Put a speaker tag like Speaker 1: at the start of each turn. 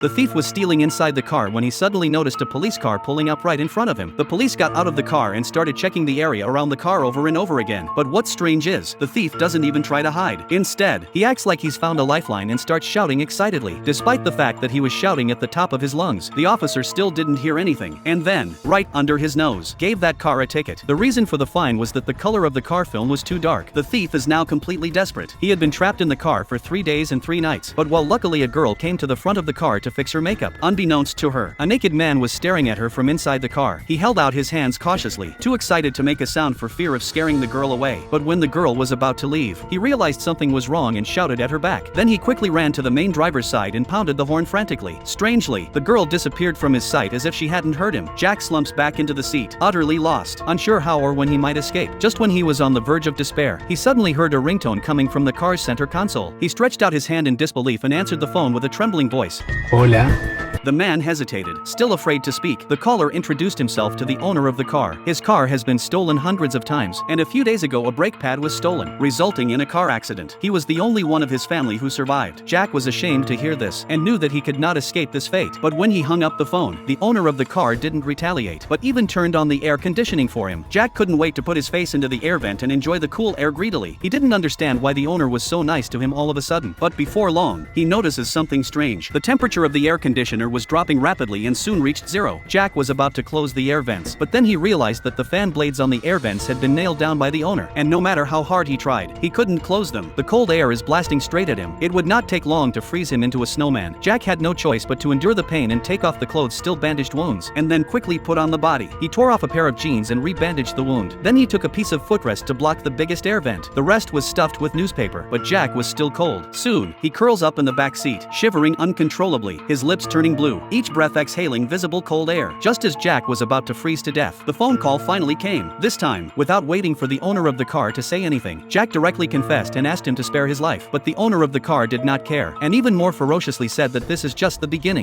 Speaker 1: The thief was stealing inside the car when he suddenly noticed a police car pulling up right in front of him. The police got out of the car and started checking the area around the car over and over again. But what's strange is, the thief doesn't even try to hide. Instead, he acts like he's found a lifeline and starts shouting excitedly. Despite the fact that he was shouting at the top of his lungs, the officer still didn't hear anything. And then, right under his nose, gave that car a ticket. The reason for the fine was that the color of the car film was too dark. The thief is now completely desperate. He had been trapped in the car for 3 days and 3 nights. But while luckily a girl came to the front of the car to fix her makeup, unbeknownst to her, a naked man was staring at her from inside the car. He held out his hands cautiously, too excited to make a sound for fear of scaring the girl away. But when the girl was about to leave, he realized something was wrong and shouted at her back. Then he quickly ran to the main driver's side and pounded the horn frantically. Strangely, the girl disappeared from his sight as if she hadn't heard him. Jack slumps back into the seat, utterly lost, unsure how or when he might escape. Just when he was on the verge of despair, he suddenly heard a ringtone coming from the car's center console. He stretched out his hand in disbelief and answered the phone with a trembling voice.
Speaker 2: Hola.
Speaker 1: The man hesitated, still afraid to speak. The caller introduced himself to the owner of the car. His car has been stolen hundreds of times, and a few days ago a brake pad was stolen, resulting in a car accident. He was the only one of his family who survived. Jack was ashamed to hear this, and knew that he could not escape this fate. But when he hung up the phone, the owner of the car didn't retaliate, but even turned on the air conditioning for him. Jack couldn't wait to put his face into the air vent and enjoy the cool air greedily. He didn't understand why the owner was so nice to him all of a sudden. But before long, he notices something strange. The temperature of the air conditioner was dropping rapidly and soon reached 0. Jack was about to close the air vents, but then he realized that the fan blades on the air vents had been nailed down by the owner, and no matter how hard he tried, he couldn't close them. The cold air is blasting straight at him. It would not take long to freeze him into a snowman. Jack had no choice but to endure the pain and take off the clothes still bandaged wounds, and then quickly put on the body. He tore off a pair of jeans and rebandaged the wound. Then he took a piece of footrest to block the biggest air vent. The rest was stuffed with newspaper, but Jack was still cold. Soon, he curls up in the back seat, shivering uncontrollably, his lips turning blue, each breath exhaling visible cold air. Just as Jack was about to freeze to death, the phone call finally came. This time, without waiting for the owner of the car to say anything, Jack directly confessed and asked him to spare his life. But the owner of the car did not care, and even more ferociously said that this is just the beginning.